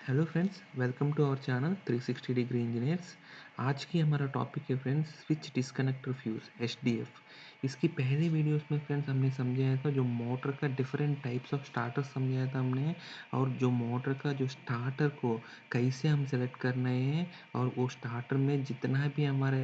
Hello friends, welcome to our channel 360 degree engineers. आज की हमारा टॉपिक है friends switch disconnector fuse HDF. इसकी पहली वीडियोस में फ्रेंड्स हमने समझाया था जो मोटर का डिफरेंट टाइप्स ऑफ स्टार्टर समझाया था हमने, और जो मोटर का जो स्टार्टर को कैसे हम सेलेक्ट करना है, और वो स्टार्टर में जितना भी हमारे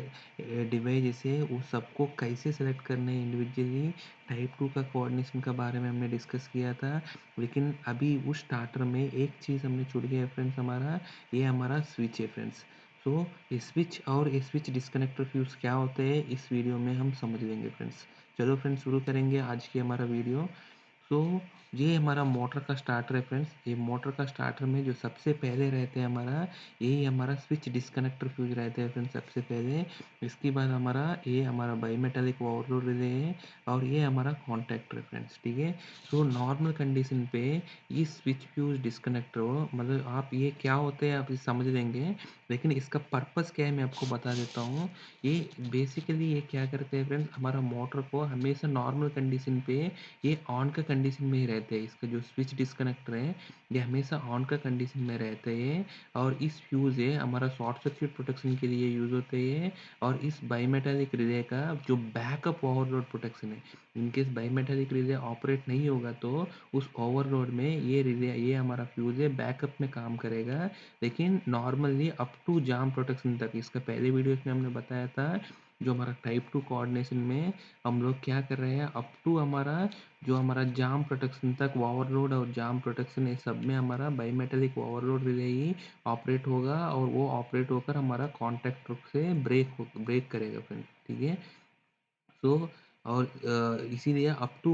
डिवाइस है वो सबको कैसे सेलेक्ट करना है इंडिविजुअली। टाइप 2 का कोऑर्डिनेशन के बारे में हमने डिस्कस किया था। लेकिन अभी उस स्टार्टर में एक चीज़ हमने छूट गया है फ्रेंड्स, हमारा ये हमारा स्विच है फ्रेंड्स। सो ये स्विच और ये स्विच डिस्कनेक्टर फ्यूज़ क्या होते हैं इस वीडियो में हम समझ लेंगे फ्रेंड्स। चलो फ्रेंड्स, शुरू करेंगे आज की हमारा वीडियो। सो ये हमारा मोटर का स्टार्टर है फ्रेंड्स। ये मोटर का स्टार्टर में जो सबसे पहले रहते हैं हमारा, यही हमारा स्विच डिस्कनेक्टर फ्यूज रहते हैं फ्रेंड्स सबसे पहले। इसके बाद हमारा ये हमारा बाईमेटालिक ओवरलोड रिले है, और ये हमारा कॉन्टैक्टर है फ्रेंड्स, ठीक है। सो नॉर्मल कंडीशन पे ये स्विच फ्यूज डिस्कनेक्टर हो मतलब आप ये क्या होते हैं आप इसे समझ लेंगे, लेकिन इसका पर्पस क्या है मैं आपको बता देता हूँ। ये बेसिकली ये क्या करते हैं फ्रेंड्स, हमारा मोटर को हमेशा नॉर्मल कंडीशन पे ये ऑन का कंडीशन में ही रहते हैं। इसका जो स्विच डिस्कनेक्टर है ये हमेशा ऑन का कंडीशन में रहते हैं, और इस फ्यूज़ है हमारा शॉर्ट सर्किट प्रोटेक्शन के लिए यूज़ होते हैं। और इस बाईमेटालिक रिले का जो बैकअप ओवरलोड प्रोटेक्शन है, इनकेस बाईमेटालिक रिले ऑपरेट नहीं होगा तो उस ओवरलोड में ये रिले ये हमारा फ्यूज़ है बैकअप में काम करेगा। लेकिन normally up to jam protection तक, इसका पहले वीडियोस में हमने बताया था जो हमारा टाइप 2 कोऑर्डिनेशन में हम लोग क्या कर रहे हैं, अप टू हमारा जो हमारा जाम प्रोटेक्शन तक ओवरलोड और जाम प्रोटेक्शन ये सब में हमारा बाईमेटालिक ओवरलोड रिले ही ऑपरेट होगा, और वो ऑपरेट होकर हमारा कॉन्टैक्ट से ब्रेक करेगा फ्रेंड्स, ठीक है। सो और इसीलिए up to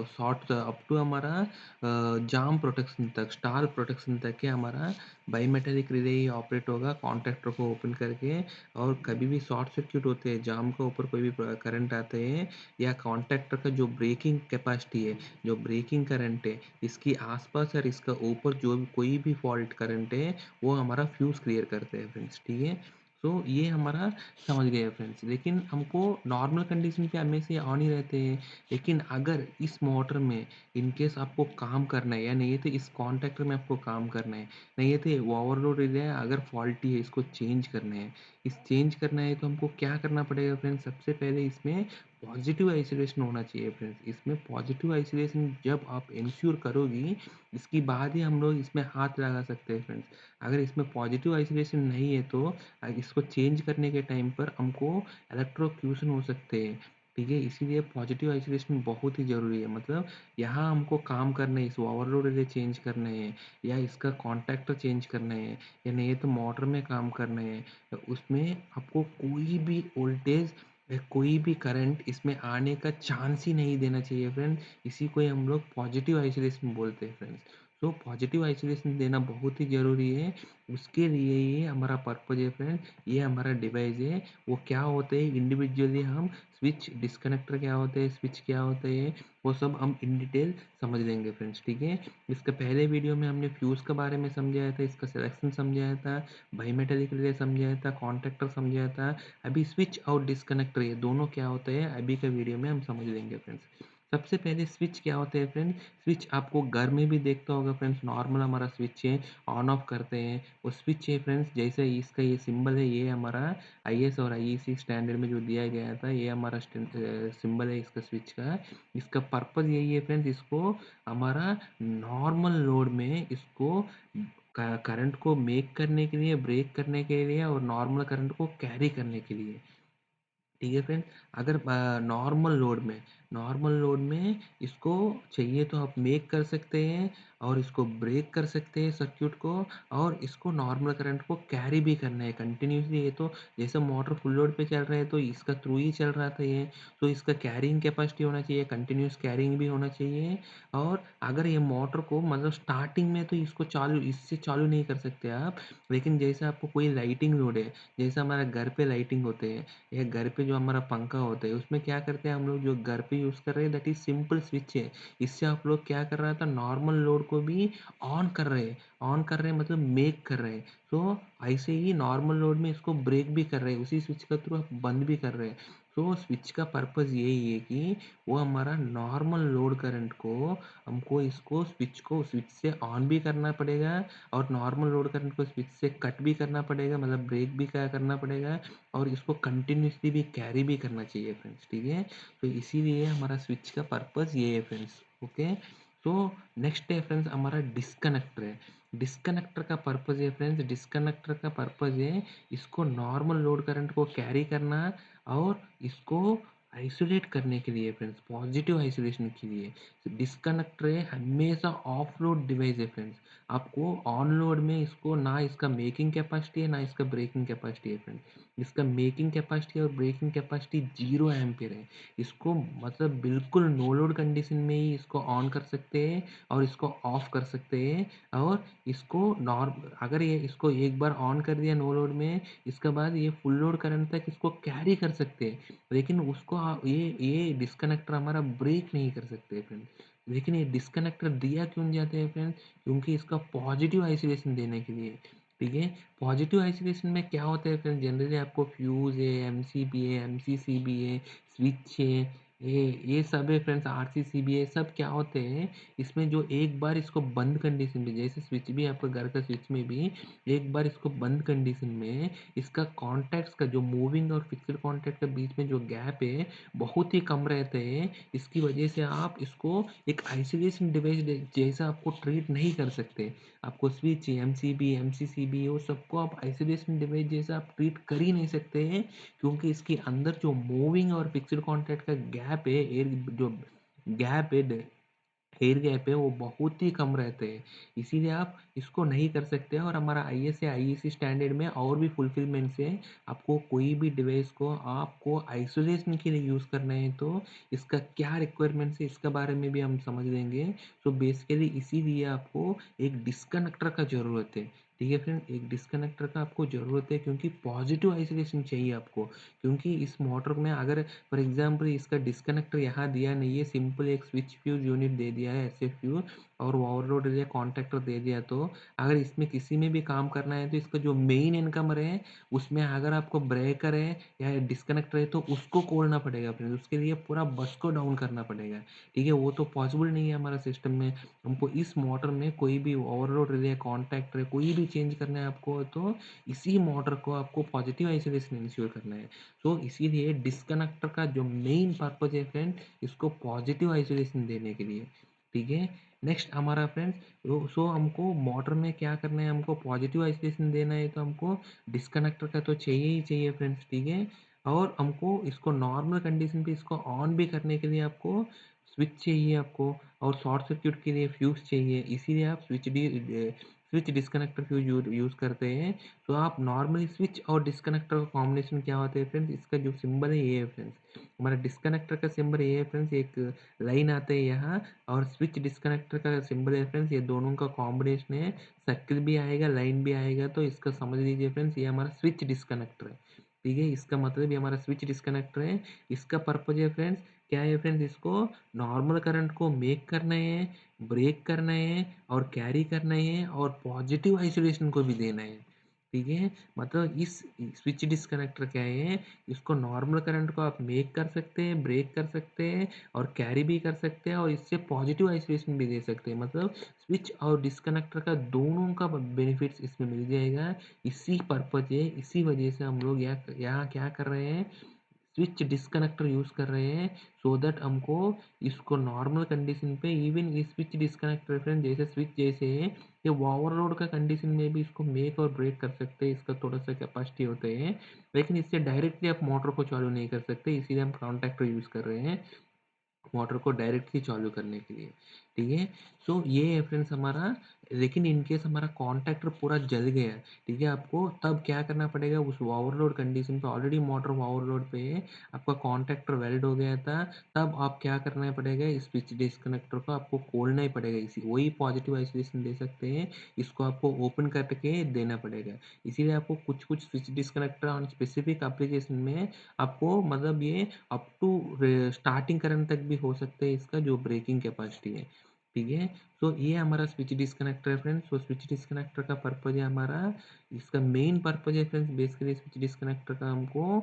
short up to हमारा जाम प्रोटेक्शन तक, स्टार प्रोटेक्शन तक के हमारा बाईमेटालिक रिले ही ऑपरेट होगा कॉन्टैक्टर को ओपन करके। और कभी भी शॉर्ट सर्किट होते हैं, जाम के ऊपर कोई भी करंट आते हैं, या कॉन्टैक्टर का जो ब्रेकिंग कैपेसिटी है, जो ब्रेकिंग करंट है, इसकी आसपास और इसका ऊपर जो भी कोई भी फॉल्ट करंट है वो हमारा फ्यूज़ क्लियर करते हैं फ्रेंड्स, ठीक है। सो ये हमारा समझ गए फ्रेंड्स। लेकिन हमको नॉर्मल कंडीशन पे हमेशा ये ऑन ही रहते हैं। लेकिन अगर इस मोटर में इनकेस आपको काम करना है, या नहीं है तो इस कॉन्टैक्टर में आपको काम करना है, नहीं है तो ओवरलोड रिले अगर फॉल्टी है इसको चेंज करना है, इस चेंज करना है तो हमको क्या करना पड़ेगा फ्रेंड्स, सबसे पहले इसमें पॉजिटिव आइसोलेशन होना चाहिए फ्रेंड्स। इसमें पॉजिटिव आइसोलेशन जब आप इंश्योर करोगी, इसके बाद ही हम लोग इसमें हाथ लगा सकते हैं फ्रेंड्स। अगर इसमें पॉजिटिव आइसोलेशन नहीं है तो इसको चेंज करने के टाइम पर हमको इलेक्ट्रोक्यूशन हो सकते हैं, ठीक है। इसीलिए पॉजिटिव आइसोलेशन बहुत ही ज़रूरी है। मतलब यहाँ हमको काम करना है, इस ओवरलोड रिले चेंज करना है, या इसका कॉन्टैक्टर चेंज करना है, या नहीं तो मोटर में काम करना है, तो उसमें आपको कोई भी वोल्टेज या कोई भी करंट इसमें आने का चांस ही नहीं देना चाहिए फ्रेंड्स। इसी को ही हम लोग पॉजिटिव आइसोलेशन बोलते हैं फ्रेंड्स। तो पॉजिटिव आइसोलेशन देना बहुत ही ज़रूरी है। उसके लिए ये हमारा पर्पज़ है फ्रेंड, ये हमारा डिवाइस है। वो क्या होते हैं इंडिविजुअली हम स्विच डिस्कनेक्टर क्या होते हैं, स्विच क्या होते हैं, वो सब हम इन डिटेल समझ लेंगे फ्रेंड्स, ठीक है। इसके पहले वीडियो में हमने फ्यूज़ के बारे में समझाया था, इसका सिलेक्शन समझाया था, बाईमेटालिक रिले समझाया था, कॉन्टैक्टर समझाया था। अभी स्विच और डिस्कनेक्टर ये दोनों क्या होते हैं अभी के वीडियो में हम समझ लेंगे फ्रेंड्स। सबसे पहले स्विच क्या होते हैं फ्रेंड्स, स्विच आपको घर में भी देखता होगा फ्रेंड्स। नॉर्मल हमारा स्विच है, ऑन ऑफ करते हैं वो स्विच है फ्रेंड्स। जैसे इसका ये सिंबल है, ये हमारा आईएस और आईईसी स्टैंडर्ड में जो दिया गया था, ये हमारा सिंबल है इसका स्विच का। इसका पर्पज़ यही है फ्रेंड्स, इसको हमारा नॉर्मल लोड में इसको करंट को मेक करने के लिए, ब्रेक करने के लिए, और नॉर्मल करंट को कैरी करने के लिए, ठीक है फ्रेंड। अगर नॉर्मल लोड में इसको चाहिए तो आप मेक कर सकते हैं, और इसको ब्रेक कर सकते हैं सर्किट को, और इसको नॉर्मल करंट को कैरी भी करना है कंटिन्यूसली। ये तो जैसे मोटर फुल लोड पे चल रहा है तो इसका थ्रू ही चल रहा था ये, तो इसका कैरिंग कैपेसिटी होना चाहिए, कंटिन्यूस कैरिंग भी होना चाहिए। और अगर ये मोटर को मतलब स्टार्टिंग में तो इसको चालू इससे चालू नहीं कर सकते आप, लेकिन जैसे आपको कोई लाइटिंग लोड है, जैसे हमारा घर पे लाइटिंग होते हैं, या घर पे जो हमारा पंखा होता है उसमें क्या करते हैं हम लोग, जो घर पे यूज़ कर रहे हैं दैट इज़ सिंपल स्विच है। इससे आप लोग क्या कर रहा था, नॉर्मल लोड को भी ऑन कर रहे हैं मतलब मेक कर रहे हैं। तो ऐसे ही नॉर्मल लोड में इसको ब्रेक भी कर रहे हैं, उसी स्विच के थ्रू आप बंद भी कर रहे हैं। तो स्विच का पर्पज़ यही है कि वो हमारा नॉर्मल लोड करंट को हमको इसको स्विच से ऑन भी करना पड़ेगा और नॉर्मल लोड करंट को स्विच से कट भी करना पड़ेगा, मतलब ब्रेक भी क्या करना पड़ेगा और इसको कंटिन्यूअसली भी कैरी भी करना चाहिए फ्रेंड्स, ठीक है। तो इसीलिए हमारा स्विच का पर्पज़ ये है फ्रेंड्स, ओके। तो नेक्स्ट है फ्रेंड्स हमारा डिस्कनेक्टर है। डिस्कनेक्टर का पर्पज़ है फ्रेंड्स, डिस्कनेक्टर का पर्पज़ है इसको नॉर्मल लोड करंट को कैरी करना और इसको आइसोलेट करने के लिए फ्रेंड्स, पॉजिटिव आइसोलेशन के लिए। डिस्कनेक्टर है हमेशा ऑफ लोड डिवाइस है फ्रेंड्स। आपको ऑन लोड में इसको ना इसका मेकिंग कैपेसिटी है ना इसका ब्रेकिंग कैपेसिटी है फ्रेंड्स। इसका मेकिंग कैपेसिटी और ब्रेकिंग कैपेसिटी 0 एम्पीयर है। इसको मतलब बिल्कुल नो लोड कंडीशन में ही इसको ऑन कर सकते हैं और इसको ऑफ कर सकते हैं। और इसको नॉर्म अगर ये इसको एक बार ऑन कर दिया नो लोड में, इसके बाद ये फुल लोड करंट तक इसको कैरी कर सकते हैं। लेकिन उसको ये डिस्कनेक्टर हमारा ब्रेक नहीं कर सकते फ्रेंड्स। लेकिन ये डिस्कनेक्टर दिया क्यों जाते हैं फ्रेंड्स? क्योंकि इसका पॉजिटिव आइसोलेशन देने के लिए, ठीक है। पॉजिटिव आइसोलेशन में क्या होता है फ्रेंड्स, जनरली आपको फ्यूज़ है, एमसीबी है, एमसीसीबी है, स्विच है, ये सब है फ्रेंड्स, आरसीसीबी है, सब क्या होते हैं इसमें जो एक बार इसको बंद कंडीशन में, जैसे स्विच भी आपका घर का स्विच में भी एक बार इसको बंद कंडीशन में इसका कॉन्टैक्ट्स का जो मूविंग और फिक्स्ड कॉन्टैक्ट के बीच में जो गैप है बहुत ही कम रहते हैं। इसकी वजह से आप इसको एक आइसोलेशन डिवाइस जैसा आपको ट्रीट नहीं कर सकते। आपको स्विच, एमसीबी, एमसीसीबी वो सबको आप आइसोलेशन डिवाइस जैसा आप ट्रीट कर ही नहीं सकते हैं, क्योंकि इसके अंदर जो मूविंग और फिक्स्ड कॉन्टैक्ट का गैप है, एयर जो गैप है, एयर गैप है, वो बहुत ही कम रहते हैं। इसीलिए आप इसको नहीं कर सकते हैं। और हमारा आईएस या आईईसी स्टैंडर्ड में और भी फुलफिलमेंट से आपको कोई भी डिवाइस को आपको आइसोलेशन के लिए यूज़ करना है तो इसका क्या रिक्वायरमेंट्स है इसके बारे में भी हम समझ लेंगे। तो बेसिकली इसीलिए आपको एक डिस्कनेक्टर का ज़रूरत है, ठीक है फ्रेंड। एक डिस्कनेक्टर का आपको ज़रूरत है क्योंकि पॉजिटिव आइसोलेशन चाहिए आपको। क्योंकि इस मोटर में अगर फॉर एग्जाम्पल इसका डिस्कनेक्टर यहाँ दिया नहीं है, सिंपल एक स्विच फ्यूज यूनिट दे दिया है ऐसे फ्यूज और ओवरलोड या कॉन्टैक्टर दे दिया, तो अगर इसमें किसी में भी काम करना है तो इसका जो मेन इनकमर है उसमें अगर आपको ब्रेकर है या डिस्कनेक्टर है तो उसको खोलना पड़ेगा फ्रेंड, उसके लिए पूरा बस को डाउन करना पड़ेगा, ठीक है। वो तो पॉसिबल नहीं है हमारा सिस्टम में। हमको इस मोटर में कोई भी ओवरलोड रिले कॉन्टैक्टर कोई भी चेंज करना है आपको तो इसी मोटर को आपको पॉजिटिव आइसोलेशन इंश्योर करना है। तो इसीलिए डिस्कनेक्टर का जो मेन पर्पज है फ्रेंड इसको पॉजिटिव आइसोलेशन देने के लिए, ठीक है। नेक्स्ट हमारा फ्रेंड्स सो हमको मोटर में क्या करना है, हमको पॉजिटिव आइसोलेशन देना है तो हमको डिस्कनेक्टर का तो चाहिए ही चाहिए फ्रेंड्स, ठीक है। और हमको इसको नॉर्मल कंडीशन पे इसको ऑन भी करने के लिए आपको स्विच चाहिए आपको, और शॉर्ट सर्क्यूट के लिए फ्यूज चाहिए। इसीलिए आप स्विच डिस्कनेक्टर फ्यूज यूज़ करते हैं। तो आप नॉर्मली स्विच और डिस्कनेक्टर का कॉम्बिनेशन क्या होता है फ्रेंड्स, इसका जो सिंबल है ये है फ्रेंड्स। हमारा डिस्कनेक्टर का सिंबल ये है फ्रेंड्स, एक लाइन आते हैं यहाँ, और स्विच डिस्कनेक्टर का सिंबल है फ्रेंड्स, ये दोनों का कॉम्बिनेशन है। सर्किल भी आएगा, लाइन भी आएगा, तो इसका समझ लीजिए फ्रेंड्स ये हमारा स्विच डिस्कनेक्टर है, ठीक है। इसका मतलब ये हमारा स्विच डिस्कनेक्टर है। इसका पर्पज है फ्रेंड्स क्या है फ्रेंड्स, इसको नॉर्मल करंट को मेक करना है, ब्रेक करना है और कैरी करना है और पॉजिटिव आइसोलेशन को भी देना है, ठीक है। मतलब इस स्विच डिस्कनेक्टर क्या है, इसको नॉर्मल करंट को आप मेक कर सकते हैं, ब्रेक कर सकते हैं और कैरी भी कर सकते हैं और इससे पॉजिटिव आइसोलेशन भी दे सकते हैं। मतलब स्विच और डिस्कनेक्टर का दोनों का बेनिफिट्स इसमें मिल जाएगा। इसी पर्पज है, इसी वजह से हम लोग यहाँ क्या कर रहे हैं, स्विच डिस्कनेक्टर यूज़ कर रहे हैं सो दैट हमको इसको नॉर्मल कंडीशन पे इवन ये स्विच डिस्कनेक्टर फ्रेंड जैसे स्विच जैसे है, ये ओवरलोड का कंडीशन में भी इसको मेक और ब्रेक कर सकते हैं, इसका थोड़ा सा कैपेसिटी होते हैं। लेकिन इससे डायरेक्टली आप मोटर को चालू नहीं कर सकते, इसीलिए हम कॉन्टैक्टर यूज़ कर रहे हैं मोटर को डायरेक्टली चालू करने के लिए, ठीक है। सो ये है फ्रेंड्स हमारा। लेकिन इन केस हमारा कॉन्टैक्टर पूरा जल गया, ठीक है, आपको तब क्या करना पड़ेगा, उस ओवरलोड कंडीशन पे ऑलरेडी मोटर ओवरलोड पे है, आपका कॉन्टैक्टर वेल्ड हो गया था, तब आप क्या करना पड़ेगा, इस स्विच डिस्कनेक्टर को आपको खोलना ही पड़ेगा। इसी वही पॉजिटिव आइसोलेशन दे सकते हैं, इसको आपको ओपन करके देना पड़ेगा। इसीलिए आपको कुछ कुछ switch disconnector on specific application में आपको मतलब ये अप टू स्टार्टिंग करंट तक भी हो सकता है इसका जो ब्रेकिंग कैपेसिटी है, ठीक है। तो ये हमारा स्विच डिस्कनेक्टर है फ्रेंड्स। तो स्विच डिस्कनेक्टर का पर्पज है हमारा, इसका मेन पर्पज है फ्रेंड्स बेसिकली स्विच डिस्कनेक्टर का हमको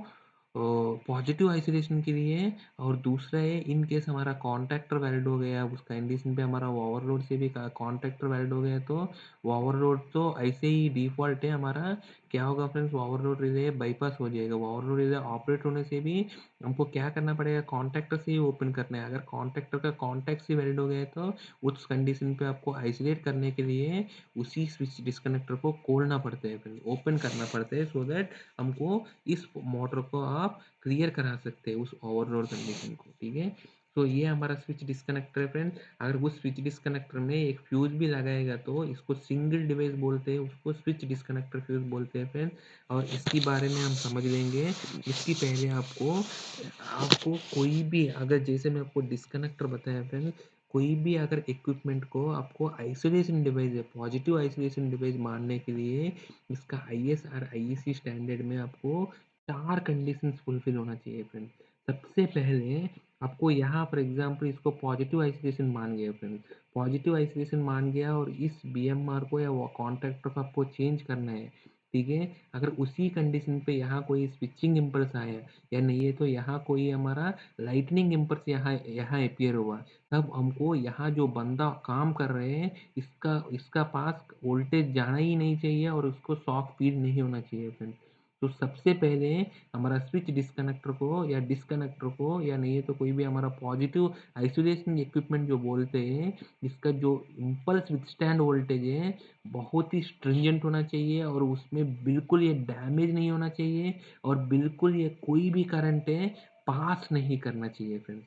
पॉजिटिव आइसोलेशन के लिए। और दूसरा है इन केस हमारा कॉन्टैक्टर वैलिड हो गया, उस कंडीशन पे हमारा ओवरलोड से भी कॉन्टैक्टर वैलिड हो गया, तो ओवरलोड तो ऐसे ही डिफ़ॉल्ट है हमारा। क्या होगा फ्रेंड्स, ओवरलोड रिले बाईपास हो जाएगा। ओवरलोड रिले ऑपरेट होने से भी हमको क्या करना पड़ेगा, कॉन्टैक्टर से ही ओपन करना है। अगर कॉन्टैक्टर का कॉन्टैक्ट ही वैलिड हो गया है तो उस कंडीशन पे आपको आइसोलेट करने के लिए उसी स्विच डिस्कनेक्टर को खोलना पड़ता है, फिर ओपन करना पड़ता है, सो दैट हमको इस मोटर को आप क्लियर करा सकते हैं उस ओवरलोड कंडीशन को। ठीक है, तो ये हमारा स्विच डिस्कनेक्टर है फ्रेंड। अगर उस स्विच डिस्कनेक्टर में एक फ्यूज भी लगाएगा तो इसको सिंगल डिवाइस बोलते हैं, उसको स्विच डिस्कनेक्टर फ्यूज बोलते हैं फ्रेंड। और इसके बारे में हम समझ लेंगे। इसकी पहले आपको आपको कोई भी, अगर जैसे मैं आपको डिस्कनेक्टर बताया फ्रेंड, कोई भी अगर इक्विपमेंट को आपको आइसोलेशन डिवाइस है, पॉजिटिव आइसोलेशन डिवाइस मानने के लिए इसका आईएसआर आईईसी स्टैंडर्ड में आपको 4 कंडीशंस फुलफिल होना चाहिए फ्रेंड। सबसे पहले आपको यहाँ फॉर एग्जांपल इसको पॉजिटिव आइसोलेशन मान गया फ्रेंड, पॉजिटिव आइसोलेशन मान गया और इस बीएमआर को या वो कॉन्टैक्टर को आपको चेंज करना है। ठीक है, अगर उसी कंडीशन पे यहाँ कोई स्विचिंग इम्पल्स आया या नहीं है तो यहाँ कोई हमारा लाइटनिंग इम्पल्स यहाँ यहाँ अपीयर हुआ, तब हमको यहाँ जो बंदा काम कर रहे हैं इसका इसका पास वोल्टेज जाना ही नहीं चाहिए और उसको शॉक फीड नहीं होना चाहिए फ्रेंड। तो सबसे पहले हमारा स्विच डिस्कनेक्टर को या डिस्कनेक्टर को या नहीं है तो कोई भी हमारा पॉजिटिव आइसोलेशन इक्विपमेंट जो बोलते हैं, इसका जो इम्पल्स विथस्टैंड वोल्टेज है बहुत ही स्ट्रिंजेंट होना चाहिए और उसमें बिल्कुल ये डैमेज नहीं होना चाहिए और बिल्कुल ये कोई भी करंट है पास नहीं करना चाहिए फ्रेंड्स।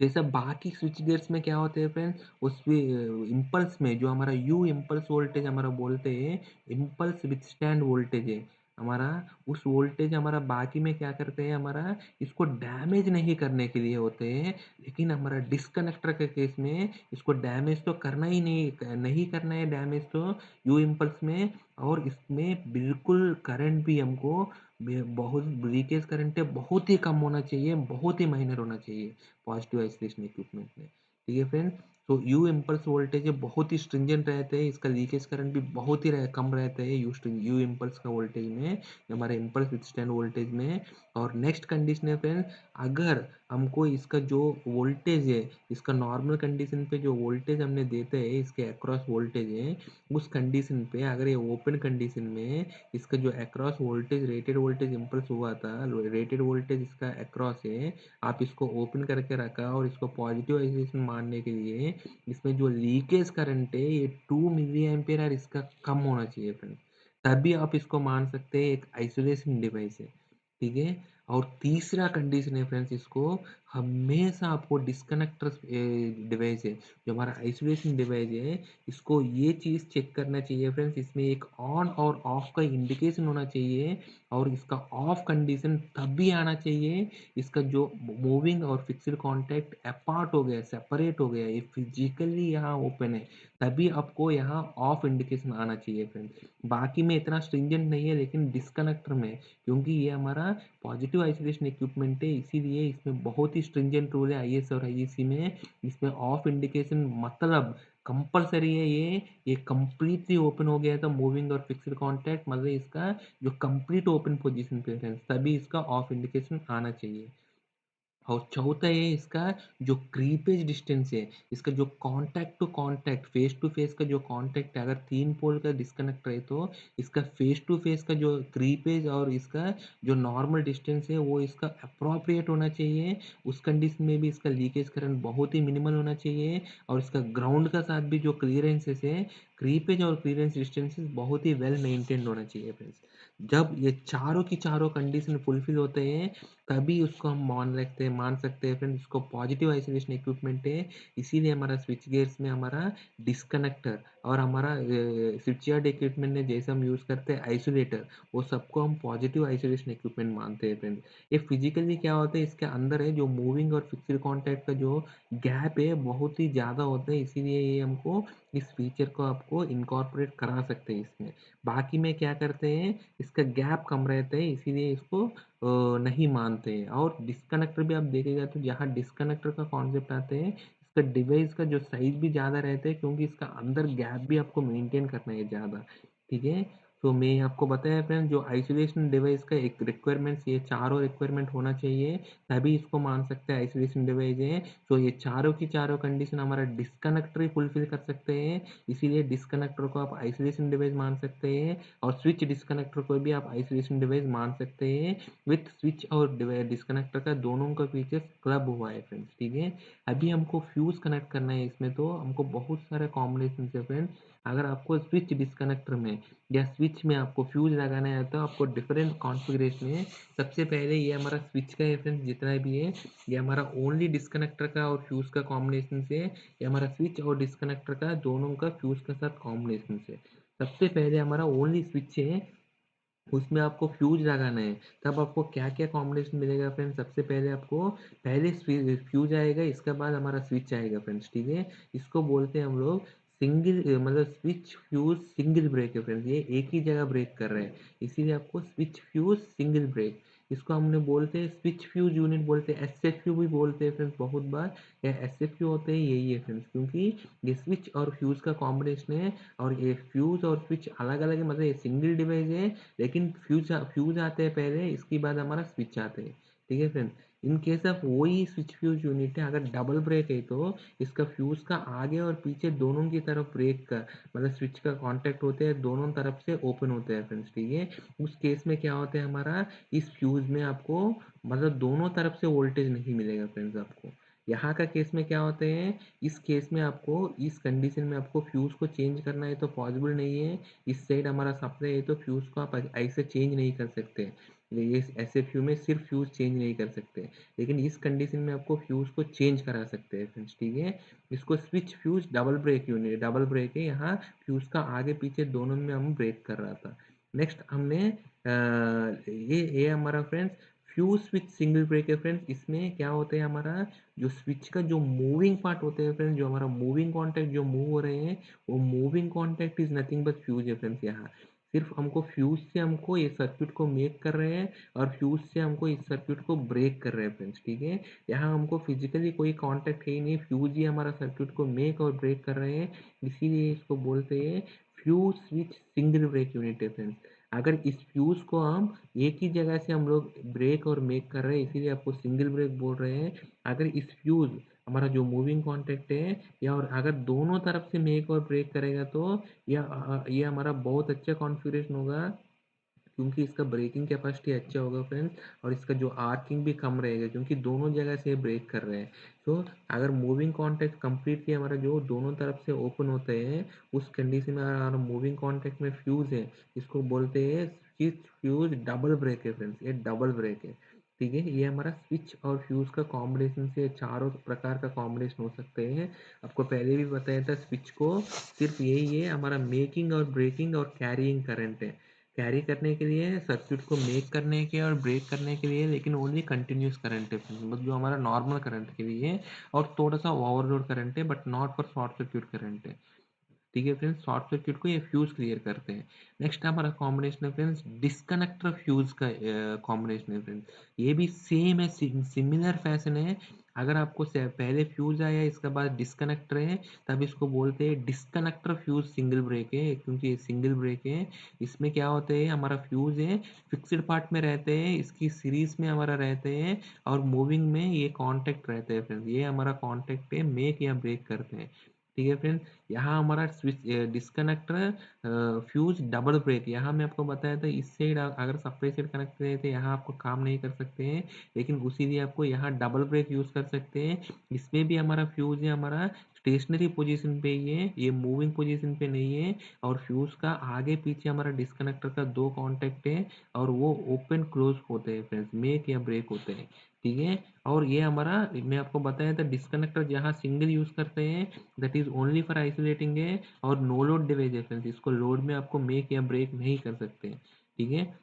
जैसे बाकी स्विच गियर्स में क्या होते हैं फ्रेंड्स, उसमें इम्पल्स में जो हमारा यू इम्पल्स वोल्टेज हमारा बोलते हैं, इम्पल्स विथस्टैंड वोल्टेज है हमारा, उस वोल्टेज हमारा बाकी में क्या करते हैं हमारा इसको डैमेज नहीं करने के लिए होते हैं। लेकिन हमारा डिस्कनेक्टर के केस में इसको डैमेज तो करना ही नहीं नहीं करना है डैमेज तो यू इम्पल्स में। और इसमें बिल्कुल करंट भी हमको बहुत लीकेज करंट है बहुत ही कम होना चाहिए, बहुत ही माइनर होना चाहिए पॉजिटिव आइसोलेशन इक्विपमेंट में। ठीक है फ्रेंड, तो यू इम्पल्स वोल्टेज बहुत ही स्ट्रिंजेंट रहते हैं, इसका लीकेज करंट भी बहुत ही कम रहता है यू इम्पल्स का वोल्टेज में, हमारे इम्पल्स विथस्टैंड वोल्टेज में। और नेक्स्ट कंडीशन है फ्रेंड, अगर हमको इसका जो वोल्टेज है, इसका नॉर्मल कंडीशन पे जो वोल्टेज हमने देते हैं इसके अक्रॉस वोल्टेज है, उस कंडीशन पे अगर ये ओपन कंडीशन में इसका जो across voltage rated voltage impulse हुआ था, रेटेड वोल्टेज इसका अक्रॉस है, आप इसको ओपन करके रखा और इसको पॉजिटिव आइसोलेशन मानने के लिए इसमें जो लीकेज करंट है ये 2 मिली एम्पियर और इसका कम होना चाहिए फ्रेंड, तभी आप इसको मान सकते हैं एक आइसोलेशन डिवाइस है। ठीक है, और तीसरा कंडीशन है फ्रेंड्स, इसको हमेशा आपको डिस्कनेक्टर डिवाइस है जो हमारा आइसोलेशन डिवाइस है, इसको ये चीज़ चेक करना चाहिए फ्रेंड्स, इसमें एक ऑन और ऑफ का इंडिकेशन होना चाहिए और इसका ऑफ कंडीशन तभी आना चाहिए इसका जो मूविंग और फिक्स्ड कांटेक्ट अपार्ट हो गया, सेपरेट हो गया, ये फिजिकली यहाँ ओपन है, तभी आपको यहाँ ऑफ इंडिकेशन आना चाहिए फ्रेंड्स। बाकी में इतना स्ट्रिंजेंट नहीं है लेकिन डिस्कनेक्टर में, क्योंकि ये हमारा पॉजिटिव आइसोलेशन इक्विपमेंट है इसीलिए इसमें बहुत ही स्ट्रिंजेंट रूल है आईएस और आईईसी में। इसमें ऑफ इंडिकेशन मतलब कंपलसरी है, ये कंप्लीटली ओपन हो गया था मूविंग और फिक्स्ड कांटेक्ट, मतलब इसका जो कंप्लीट ओपन पोजीशन पे है तभी इसका ऑफ इंडिकेशन आना चाहिए। और चौथा है इसका जो क्रीपेज डिस्टेंस है, इसका जो contact to contact face to face का जो कांटेक्ट है, अगर 3 पोल का डिस्कनेक्ट है तो इसका फेस टू फेस का जो क्रीपेज और इसका जो नॉर्मल डिस्टेंस है वो इसका अप्रोप्रिएट होना चाहिए। उस कंडीशन में भी इसका लीकेज करंट बहुत ही मिनिमल होना चाहिए और इसका ग्राउंड का साथ भी जो क्लियरेंसेस है, क्रीपेज और क्लियरेंस डिस्टेंसेस बहुत ही वेल मेंटेन्ड होना चाहिए फ्रेंड्स। जब ये चारों की चारों कंडीशन फुलफिल होते हैं तभी उसको हम मान सकते हैं फ्रेंड्स, उसको पॉजिटिव आइसोलेशन इक्विपमेंट है। इसीलिए हमारा स्विच गियर्स में हमारा डिस्कनेक्टर और हमारा स्विच यार्ड इक्विपमेंट में जैसे हम यूज़ करते हैं आइसोलेटर, वो सबको हम पॉजिटिव आइसोलेशन इक्विपमेंट मानते हैं फ्रेंड्स। ये फिजिकली क्या होता है इसके अंदर है जो मूविंग और फिक्स्ड कांटेक्ट का जो गैप है बहुत ही ज़्यादा होता है, इसीलिए ये हमको इस फीचर को आपको इनकॉर्पोरेट करा सकते हैं इसमें। बाकी में क्या करते हैं इसका गैप कम रहता है इसीलिए इसको नहीं मानते हैं। और डिस्कनेक्टर भी आप देखेगा तो जहाँ डिस्कनेक्टर का कॉन्सेप्ट आते हैं इसका डिवाइस का जो साइज भी ज़्यादा रहता है क्योंकि इसका अंदर गैप भी आपको मेंटेन करना है ज़्यादा। ठीक है, तो मैं आपको बताया फ्रेंड्स जो आइसोलेशन डिवाइस का एक रिक्वायरमेंट्स ये चारों रिक्वायरमेंट होना चाहिए, तभी इसको मान सकते हैं आइसोलेशन डिवाइस है। तो ये चारों की चारों कंडीशन हमारा डिस्कनेक्टर ही फुलफिल कर सकते हैं, इसीलिए डिस्कनेक्टर को आप आइसोलेशन डिवाइस मान सकते हैं, और स्विच डिस्कनेक्टर को भी आप आइसोलेशन डिवाइस मान सकते हैं। विथ स्विच और डिस्कनेक्टर का दोनों का फीचर्स क्लब हुआ है फ्रेंड्स, ठीक है। अभी हमको फ्यूज़ कनेक्ट करना है इसमें, तो हमको बहुत सारे कॉम्बिनेशन है फ्रेंड्स। अगर आपको स्विच डिस्कनेक्टर में या स्विच में आपको फ्यूज लगाना है तो आपको डिफरेंट कॉन्फ़िगरेशन है। सबसे पहले ये हमारा स्विच का है फ्रेंड्स, जितना भी है ये हमारा ओनली डिस्कनेक्टर का और फ्यूज का कॉम्बिनेशन से, ये हमारा स्विच और डिस्कनेक्टर का दोनों का फ्यूज के साथ कॉम्बिनेशन से। सबसे पहले हमारा ओनली स्विच है, उसमें आपको फ्यूज लगाना है। तब आपको क्या क्या कॉम्बिनेशन मिलेगा फ्रेंड्स, सबसे पहले आपको पहले फ्यूज आएगा, इसके बाद हमारा स्विच आएगा फ्रेंड्स, ठीक है। इसको बोलते हैं हम लोग सिंगल, मतलब स्विच फ्यूज सिंगल ब्रेक है फ्रेंड्स, ये एक ही जगह ब्रेक कर रहे हैं, इसीलिए आपको स्विच फ्यूज सिंगल ब्रेक। इसको हमने बोलते हैं स्विच फ्यूज यूनिट, बोलते हैं एस एफ यू भी बोलते हैं फ्रेंड्स बहुत बार। या एस एफ यू होते हैं यही है फ्रेंड्स, क्योंकि ये स्विच और फ्यूज का कॉम्बिनेशन है, और ये फ्यूज और स्विच अलग अलग है, मतलब ये सिंगल डिवाइस है, लेकिन फ्यूज आते हैं पहले, इसके बाद हमारा स्विच आते हैं, ठीक है फ्रेंड। इन केस ऑफ वही स्विच फ्यूज यूनिट है, अगर डबल ब्रेक है तो इसका फ्यूज का आगे और पीछे दोनों की तरफ ब्रेक का, मतलब स्विच का कांटेक्ट होते हैं, दोनों तरफ से ओपन होते हैं फ्रेंड्स, ठीक है। उस केस में क्या होता है हमारा, इस फ्यूज में आपको मतलब दोनों तरफ से वोल्टेज नहीं मिलेगा फ्रेंड्स आपको। यहाँ का केस में क्या होते हैं, इस केस में आपको इस कंडीशन में आपको फ्यूज को चेंज करना है तो पॉसिबल नहीं है। इस साइड हमारा सप्लाई है तो फ्यूज को आप ऐसे चेंज नहीं कर सकते, ये ऐसे फ्यू में सिर्फ फ्यूज चेंज नहीं कर सकते, लेकिन इस कंडीशन में आपको फ्यूज को चेंज करा सकते हैं फ्रेंड्स, ठीक है। इसको switch fuse double break unit, double break है, यहाँ फ्यूज का आगे पीछे दोनों में हम ब्रेक कर रहा था। नेक्स्ट हमने ये हमारा friends fuse switch single break है फ्रेंड्स। इसमें क्या होता है हमारा, जो स्विच का जो मूविंग पार्ट होते हैं फ्रेंड्स, जो हमारा मूविंग कॉन्टैक्ट जो मूव हो रहे हैं, वो moving contact is nothing but fuse है फ्रेंड्स। यहाँ सिर्फ हमको फ्यूज से हमको ये सर्किट को मेक कर रहे हैं, और फ्यूज से हमको इस सर्किट को ब्रेक कर रहे हैं फ्रेंड्स, ठीक है। यहाँ हमको फिजिकली कोई कांटेक्ट है ही नहीं, फ्यूज ही हमारा सर्किट को मेक और ब्रेक कर रहे हैं, इसीलिए इसको बोलते हैं fuse switch single break unit है फ्रेंड्स। अगर इस फ्यूज को हम एक ही जगह से हम लोग ब्रेक और मेक कर रहे हैं, इसीलिए आपको सिंगल ब्रेक बोल रहे हैं। अगर इस फ्यूज हमारा जो मूविंग कॉन्टैक्ट है, या और अगर दोनों तरफ से मेक और ब्रेक करेगा तो ये हमारा बहुत अच्छा कॉन्फ़िगरेशन होगा, क्योंकि इसका ब्रेकिंग कैपेसिटी अच्छा होगा फ्रेंड्स, और इसका जो आर्किंग भी कम रहेगा, क्योंकि दोनों जगह से ब्रेक कर रहे हैं। तो अगर मूविंग कॉन्टैक्ट कंप्लीटली हमारा जो दोनों तरफ से ओपन होते हैं, उस कंडीशन में अगर हमारा मूविंग कॉन्टैक्ट में फ्यूज है, इसको बोलते हैं स्विच फ्यूज डबल ब्रेक है फ्रेंड्स, ये डबल ब्रेक है, ठीक है। ये हमारा स्विच और फ्यूज का कॉम्बिनेशन से चारों प्रकार का कॉम्बिनेशन हो सकते हैं। आपको पहले भी बताया था, स्विच को सिर्फ यही है हमारा मेकिंग और ब्रेकिंग और कैरिंग करंट है, कैरी करने के लिए, सर्किट को मेक करने के और ब्रेक करने के लिए, लेकिन ओनली कंटिन्यूस करंट है मतलब जो हमारा नॉर्मल करंट के लिए है, और थोड़ा सा ओवरलोड करंट है, but not for short circuit current है, ठीक है फ्रेंड्स। शॉर्ट सर्किट को ये फ्यूज क्लियर करते हैं। नेक्स्ट हमारा कॉम्बिनेशन है फ्रेंड्स डिस्कनेक्टर फ्यूज का कॉम्बिनेशन है फ्रेंड्स। ये भी सेम है, सिमिलर फैशन है। अगर आपको पहले फ्यूज आया इसके बाद डिस्कनेक्टर है, तब इसको बोलते हैं डिस्कनेक्टर फ्यूज सिंगल ब्रेक है, क्योंकि ये सिंगल ब्रेक है। इसमें क्या होता है, हमारा फ्यूज है फिक्स्ड पार्ट में रहते हैं, इसकी सीरीज में हमारा रहते हैं, और मूविंग में ये कांटेक्ट रहते हैं फ्रेंड्स, ये हमारा कांटेक्ट पे मेक या ब्रेक करते हैं, ठीक है फ्रेंड्स। यहाँ हमारा switch disconnector fuse double break, यहाँ मैं आपको बताया था इस साइड अगर सप्लाई साइड कनेक्ट रहे थे यहाँ आपको काम नहीं कर सकते हैं, लेकिन उसी लिए आपको यहाँ डबल ब्रेक यूज़ कर सकते हैं। इसमें भी हमारा फ्यूज है हमारा स्टेशनरी पोजीशन पे ही है, ये मूविंग पोजीशन पे नहीं है, और फ्यूज का आगे पीछे हमारा डिस्कनेक्टर का दो कॉन्टेक्ट है, और वो ओपन क्लोज होते हैं फ्रेंड्स, मेक या ब्रेक होते हैं, ठीक है। और ये हमारा मैं आपको बताया था डिस्कनेक्टर जहाँ सिंगल यूज़ करते हैं, that is only for isolating है, और नो लोड डिवाइस है फ्रेंड्स, इसको लोड में आपको मेक या ब्रेक नहीं कर सकते, ठीक है।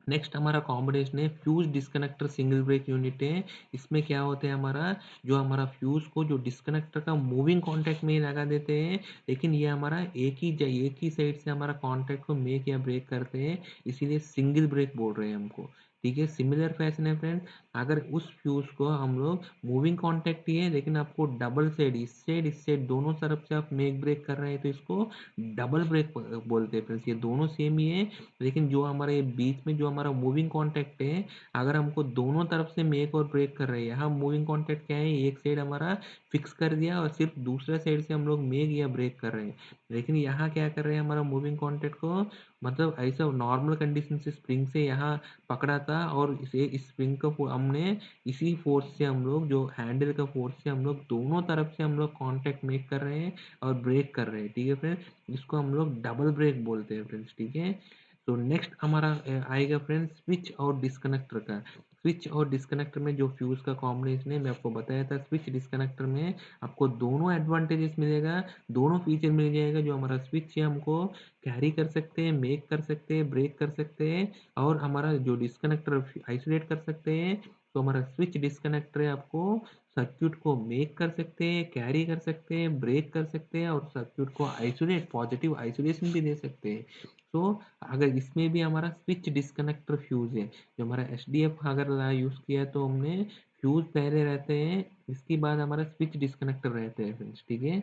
नेक्स्ट हमारा कॉम्बिनेशन है fuse disconnector single break unit है। इसमें क्या होता है हमारा, जो हमारा फ्यूज को जो डिस्कनेक्टर का मूविंग कॉन्टैक्ट में ही लगा देते हैं, लेकिन ये हमारा एक ही साइड से हमारा कॉन्टैक्ट को मेक या ब्रेक करते हैं, इसीलिए सिंगल ब्रेक बोल रहे हैं हमको, ठीक है। सिमिलर फैशन है फ्रेंड्स, अगर उस फ्यूज़ को हम लोग मूविंग कॉन्टैक्ट ही है लेकिन आपको डबल साइड, इस साइड दोनों तरफ से आप मेक ब्रेक कर रहे हैं तो इसको डबल ब्रेक बोलते हैं फ्रेंड्स। ये दोनों सेम ही है, लेकिन जो हमारा ये बीच में जो हमारा मूविंग कॉन्टैक्ट है, अगर हमको दोनों तरफ से मेक और ब्रेक कर रहे हैं, यहाँ मूविंग कॉन्टैक्ट क्या है, एक साइड हमारा फिक्स कर दिया और सिर्फ दूसरे साइड से हम लोग मेक या ब्रेक कर रहे हैं। लेकिन यहाँ क्या कर रहे हैं, हमारा मूविंग कॉन्टैक्ट को मतलब ऐसा नॉर्मल कंडीशन से स्प्रिंग से यहाँ पकड़ा था और इस स्प्रिंग को हमने इसी फोर्स से हम लोग जो हैंडल का फोर्स से हम लोग दोनों तरफ से हम लोग कांटेक्ट मेक कर रहे हैं और ब्रेक कर रहे हैं। ठीक है फ्रेंड्स, इसको हम लोग डबल ब्रेक बोलते हैं फ्रेंड्स। ठीक है, तो नेक्स्ट हमारा आएगा फ्रेंड्स स्विच और डिस्कनेक्टर का। स्विच और डिस्कनेक्टर में जो फ्यूज का कॉम्बिनेशन है मैं आपको बताया था, स्विच डिस्कनेक्टर में आपको दोनों एडवांटेजेस मिलेगा, दोनों फीचर मिल जाएगा। जो हमारा स्विच है हमको कैरी कर सकते हैं, मेक कर सकते हैं, ब्रेक कर सकते हैं, और हमारा जो डिस्कनेक्टर आइसोलेट कर सकते हैं। तो हमारा स्विच डिस्कनेक्टर है आपको सर्क्यूट को मेक कर सकते हैं, कैरी कर सकते हैं, ब्रेक कर सकते हैं और सर्क्यूट को आइसोलेट, पॉजिटिव आइसोलेशन भी दे सकते हैं। तो अगर इसमें भी हमारा स्विच डिस्कनेक्टर फ्यूज है, जो हमारा एच डी एफ अगर यूज़ किया है तो हमने फ्यूज पहले रहते हैं, इसके बाद हमारा स्विच डिस्कनेक्टर रहते हैं फ्रेंड्स। ठीक है,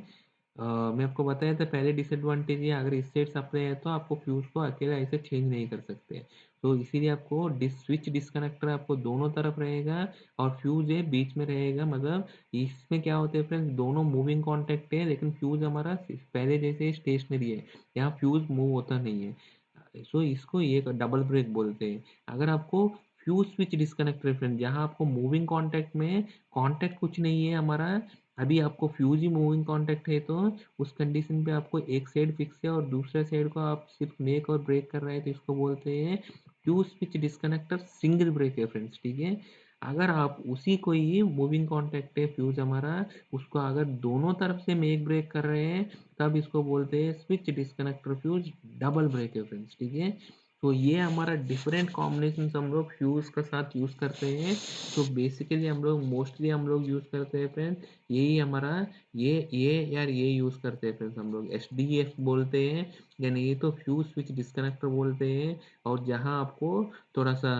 मैं आपको बताया था पहले डिसएडवांटेज है, अगर इस सेट सप्लाई है तो आपको फ्यूज को अकेला ऐसे चेंज नहीं कर सकते। तो इसीलिए आपको स्विच डिस्कनेक्टर आपको दोनों तरफ रहेगा और फ्यूज है बीच में रहेगा। मतलब इसमें क्या होता है फ्रेंड्स, दोनों मूविंग कॉन्टैक्ट है लेकिन फ्यूज हमारा पहले जैसे स्टेशनरी है, यहाँ फ्यूज मूव होता नहीं है। सो इसको ये डबल ब्रेक बोलते हैं। अगर आपको फ्यूज स्विच डिस्कनेक्ट है फ्रेंड, जहाँ आपको मूविंग कॉन्टैक्ट में कॉन्टैक्ट कुछ नहीं है हमारा, अभी आपको फ्यूज ही मूविंग कॉन्टैक्ट है, तो उस कंडीशन पे आपको एक साइड फिक्स है और दूसरे साइड को आप सिर्फ मेक और ब्रेक कर रहे हैं, तो इसको बोलते हैं fuse switch disconnector single break है फ्रेंड्स। ठीक है, अगर आप उसी को ही मूविंग कॉन्टैक्ट है फ्यूज हमारा, उसको अगर दोनों तरफ से मेक ब्रेक कर रहे हैं तब इसको बोलते हैं switch disconnector fuse double break है फ्रेंड्स। ठीक है, तो ये हमारा डिफरेंट कॉम्बिनेशन हम लोग फ्यूज का साथ यूज करते हैं। तो बेसिकली हम लोग मोस्टली हम लोग यूज करते हैं फ्रेंड्स, यही हमारा ये यार ये यूज करते हैं फ्रेंड्स, हम लोग एच डी एफ बोलते हैं, यानी ये तो फ्यूज स्विच डिस्कनेक्टर बोलते हैं। और जहाँ आपको थोड़ा सा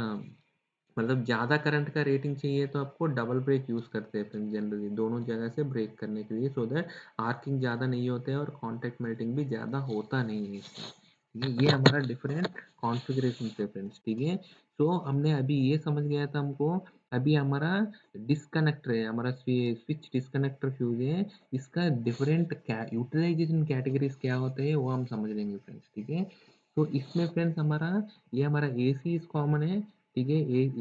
मतलब ज़्यादा करंट का रेटिंग चाहिए तो आपको डबल ब्रेक यूज़ करते हैं फ्रेंड्स, जनरली दोनों जगह से ब्रेक करने के लिए, सो दैट आर्किंग ज़्यादा नहीं होते हैं और कॉन्टैक्ट मेल्टिंग भी ज़्यादा होता नहीं है इसमें। ये हमारा डिफरेंट कॉन्फ़िगरेशन है फ्रेंड्स। ठीक है, तो हमने अभी ये समझ गया था हमको। अभी हमारा डिस्कनेक्टर है, हमारा स्विच डिस्कनेक्टर फ्यूज है, इसका डिफरेंट यूटिलाइजेशन कैटेगरीज क्या होते हैं वो हम समझ लेंगे फ्रेंड्स। ठीक है, तो इसमें फ्रेंड्स हमारा ये हमारा ए सी इज कॉमन है। ठीक है,